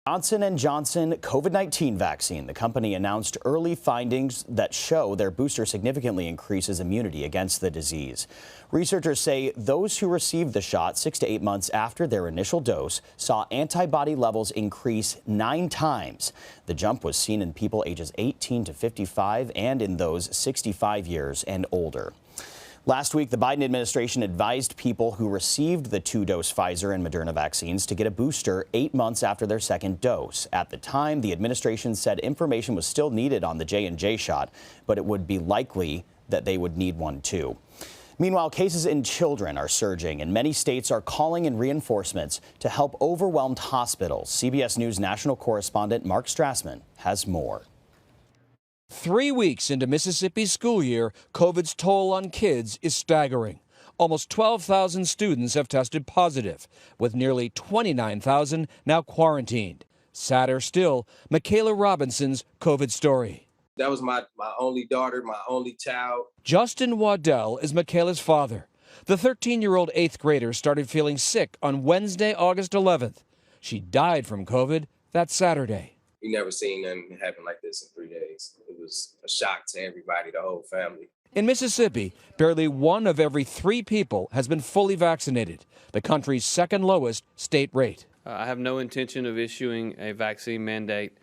Johnson & Johnson COVID-19 vaccine. The company announced early findings that show their booster significantly increases immunity against the disease. Researchers say those who received the shot 6 to 8 months after their initial dose saw antibody levels increase 9 times. The jump was seen in people ages 18 to 55 and in those 65 years and older. Last week, the Biden administration advised people who received the 2-dose Pfizer and Moderna vaccines to get a booster 8 months after their second dose. At the time, the administration said information was still needed on the J&J shot, but it would be likely that they would need one too. Meanwhile, cases in children are surging, and many states are calling in reinforcements to help overwhelmed hospitals. CBS News national correspondent Mark Strassmann has more. 3 weeks into Mississippi's school year, COVID's toll on kids is staggering. Almost 12,000 students have tested positive, with nearly 29,000 now quarantined. Sadder still, Michaela Robinson's COVID story. That was my only daughter, my only child. Justin Waddell is Michaela's father. The 13-year-old 8th grader started feeling sick on Wednesday, August 11th. She died from COVID that Saturday. We never seen nothing happen like this in 3 days. It was a shock to everybody, the whole family. In Mississippi, barely 1 of every 3 people has been fully vaccinated, the country's second lowest state rate. I have no intention of issuing a vaccine mandate,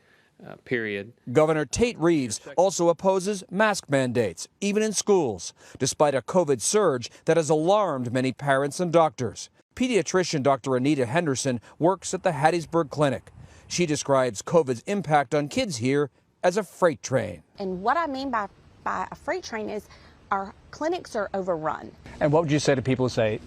period. Governor Tate Reeves also opposes mask mandates, even in schools, despite a COVID surge that has alarmed many parents and doctors. Pediatrician Dr. Anita Henderson works at the Hattiesburg Clinic. She describes COVID's impact on kids here as a freight train. And what I mean by a freight train is our clinics are overrun. And what would you say to people who say,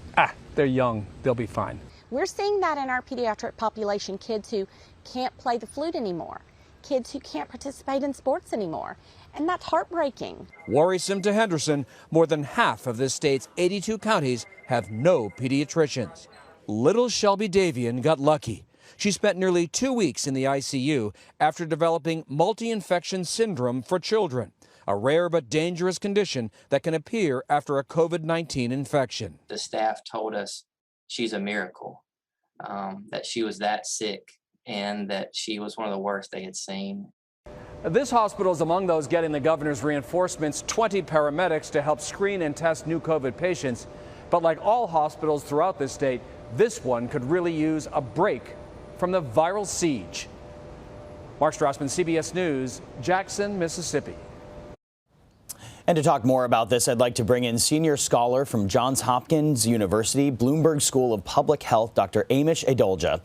they're young, they'll be fine? We're seeing that in our pediatric population, kids who can't play the flute anymore, kids who can't participate in sports anymore, and that's heartbreaking. Worrisome to Henderson, more than half of this state's 82 counties have no pediatricians. Little Shelby Davian got lucky. She spent nearly 2 weeks in the ICU after developing multi-infection syndrome for children, a rare but dangerous condition that can appear after a COVID-19 infection. The staff told us she's a miracle, that she was that sick and that she was one of the worst they had seen. This hospital is among those getting the governor's reinforcements, 20 paramedics to help screen and test new COVID patients. But like all hospitals throughout this state, this one could really use a break from the viral siege. Mark Strassmann, CBS News, Jackson, Mississippi. And to talk more about this, I'd like to bring in senior scholar from Johns Hopkins University, Bloomberg School of Public Health, Dr. Amesh Adalja.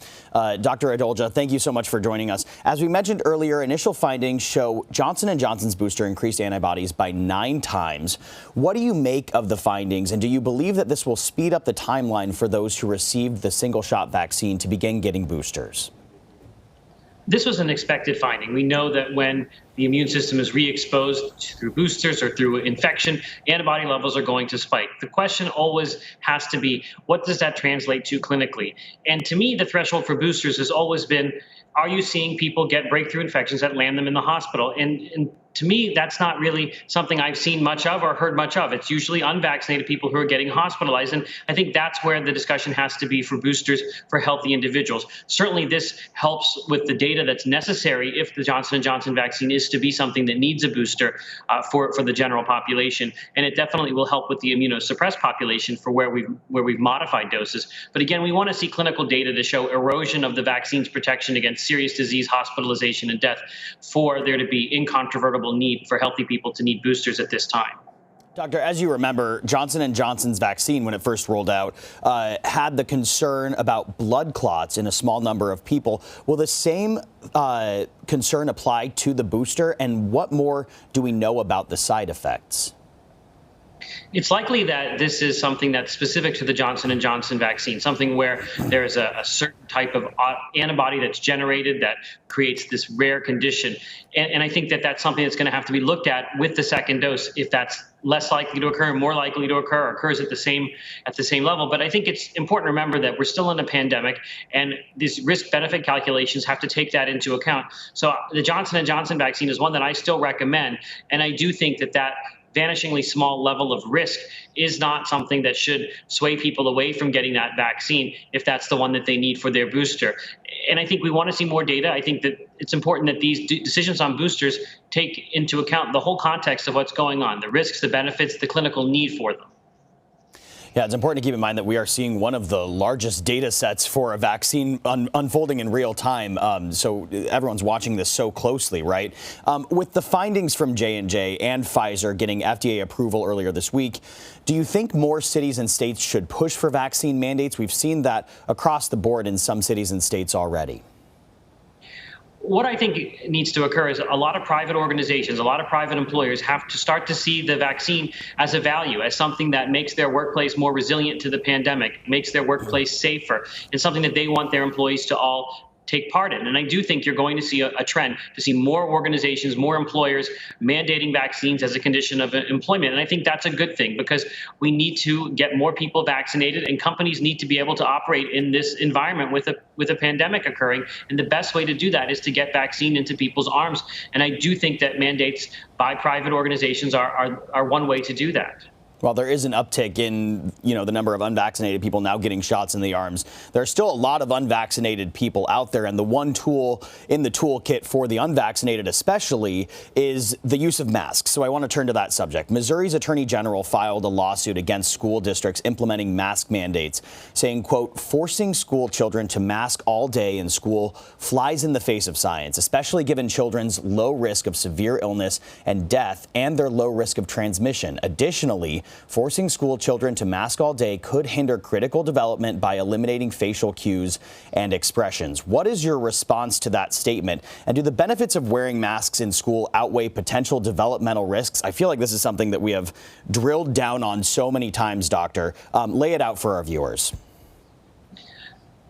Dr. Adalja, thank you so much for joining us. As we mentioned earlier, initial findings show Johnson & Johnson's booster increased antibodies by 9 times. What do you make of the findings, and do you believe that this will speed up the timeline for those who received the single-shot vaccine to begin getting boosters? This was an expected finding. We know that when the immune system is re-exposed through boosters or through infection, antibody levels are going to spike. The question always has to be, what does that translate to clinically? And to me, the threshold for boosters has always been, are you seeing people get breakthrough infections that land them in the hospital? And to me, that's not really something I've seen much of or heard much of. It's usually unvaccinated people who are getting hospitalized. And I think that's where the discussion has to be for boosters for healthy individuals. Certainly, this helps with the data that's necessary if the Johnson & Johnson vaccine is to be something that needs a booster for the general population. And it definitely will help with the immunosuppressed population for where we've modified doses. But again, we want to see clinical data to show erosion of the vaccine's protection against serious disease, hospitalization, and death for there to be incontrovertible need for healthy people to need boosters at this time. Doctor, as you remember, Johnson & Johnson's vaccine, when it first rolled out, had the concern about blood clots in a small number of people. Will the same concern apply to the booster? And what more do we know about the side effects? It's likely that this is something that's specific to the Johnson & Johnson vaccine, something where there is a certain type of antibody that's generated that creates this rare condition. And I think that that's something that's going to have to be looked at with the second dose, if that's less likely to occur, more likely to occur, or occurs at the same level. But I think it's important to remember that we're still in a pandemic, and these risk-benefit calculations have to take that into account. So the Johnson & Johnson vaccine is one that I still recommend, and I do think that vanishingly small level of risk is not something that should sway people away from getting that vaccine if that's the one that they need for their booster. And I think we want to see more data. I think that it's important that these decisions on boosters take into account the whole context of what's going on, the risks, the benefits, the clinical need for them. Yeah, it's important to keep in mind that we are seeing one of the largest data sets for a vaccine unfolding in real time. So everyone's watching this so closely, right? With the findings from J&J and Pfizer getting FDA approval earlier this week, do you think more cities and states should push for vaccine mandates? We've seen that across the board in some cities and states already. What I think needs to occur is a lot of private organizations, a lot of private employers have to start to see the vaccine as a value, as something that makes their workplace more resilient to the pandemic, makes their workplace safer, and something that they want their employees to all take part in. And I do think you're going to see a trend to see more organizations, more employers mandating vaccines as a condition of employment. And I think that's a good thing because we need to get more people vaccinated and companies need to be able to operate in this environment with a pandemic occurring. And the best way to do that is to get vaccine into people's arms. And I do think that mandates by private organizations are one way to do that. While there is an uptick in, the number of unvaccinated people now getting shots in the arms, there are still a lot of unvaccinated people out there. And the one tool in the toolkit for the unvaccinated especially is the use of masks. So I want to turn to that subject. Missouri's Attorney General filed a lawsuit against school districts implementing mask mandates, saying, quote, forcing school children to mask all day in school flies in the face of science, especially given children's low risk of severe illness and death and their low risk of transmission. Additionally, forcing school children to mask all day could hinder critical development by eliminating facial cues and expressions. What is your response to that statement? And do the benefits of wearing masks in school outweigh potential developmental risks? I feel like this is something that we have drilled down on so many times, Doctor. Lay it out for our viewers.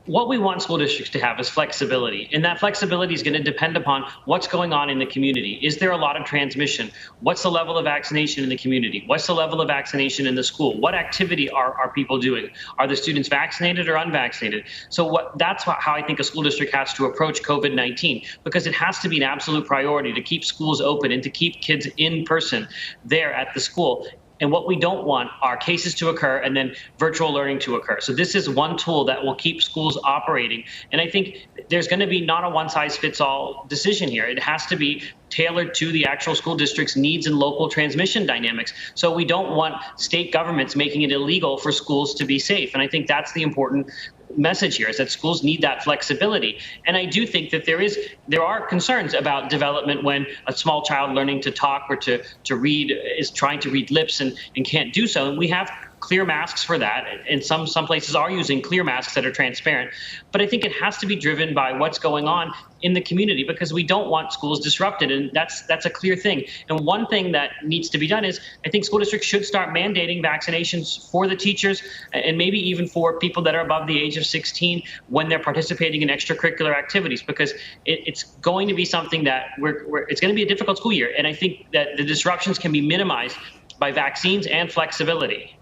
What we want school districts to have is flexibility, and that flexibility is going to depend upon what's going on in the community. Is there a lot of transmission? What's the level of vaccination in the community? What's the level of vaccination in the school? What activity are people doing? Are the students vaccinated or unvaccinated? So that's how I think a school district has to approach COVID-19, because it has to be an absolute priority to keep schools open and to keep kids in person there at the school. And what we don't want are cases to occur and then virtual learning to occur. So this is one tool that will keep schools operating. And I think there's going to be not a one-size-fits-all decision here. It has to be tailored to the actual school district's needs and local transmission dynamics. So we don't want state governments making it illegal for schools to be safe. And I think that's the important message here, is that schools need that flexibility. And I do think that there are concerns about development when a small child learning to talk or to read is trying to read lips and can't do so. And we have clear masks for that, and some places are using clear masks that are transparent. But I think it has to be driven by what's going on in the community, because we don't want schools disrupted, and that's a clear thing. And one thing that needs to be done is I think school districts should start mandating vaccinations for the teachers and maybe even for people that are above the age of 16 when they're participating in extracurricular activities, because it's going to be something that it's going to be a difficult school year. And I think that the disruptions can be minimized by vaccines and flexibility.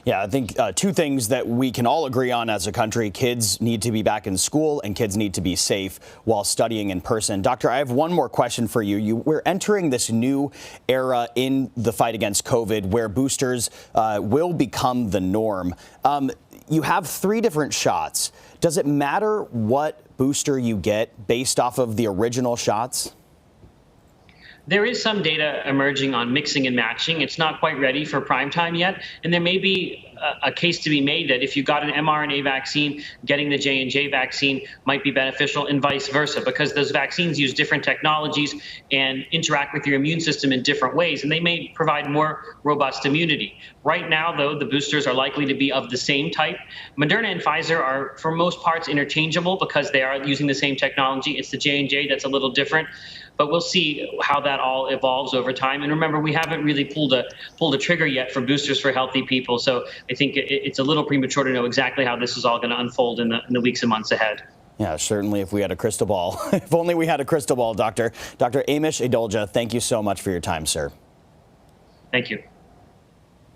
Yeah, I think two things that we can all agree on as a country: kids need to be back in school and kids need to be safe while studying in person. Doctor, I have one more question for you. We're entering this new era in the fight against COVID where boosters will become the norm. You have 3 different shots. Does it matter what booster you get based off of the original shots? There is some data emerging on mixing and matching. It's not quite ready for prime time yet. And there may be a case to be made that if you got an mRNA vaccine, getting the J&J vaccine might be beneficial, and vice versa, because those vaccines use different technologies and interact with your immune system in different ways, and they may provide more robust immunity. Right now, though, the boosters are likely to be of the same type. Moderna and Pfizer are, for most parts, interchangeable because they are using the same technology. It's the J&J that's a little different. But we'll see how that all evolves over time. And remember, we haven't really pulled a trigger yet for boosters for healthy people. So I think it's a little premature to know exactly how this is all going to unfold in the weeks and months ahead. Yeah, certainly if we had a crystal ball. If only we had a crystal ball, Doctor. Dr. Amesh Adalja, thank you so much for your time, sir. Thank you.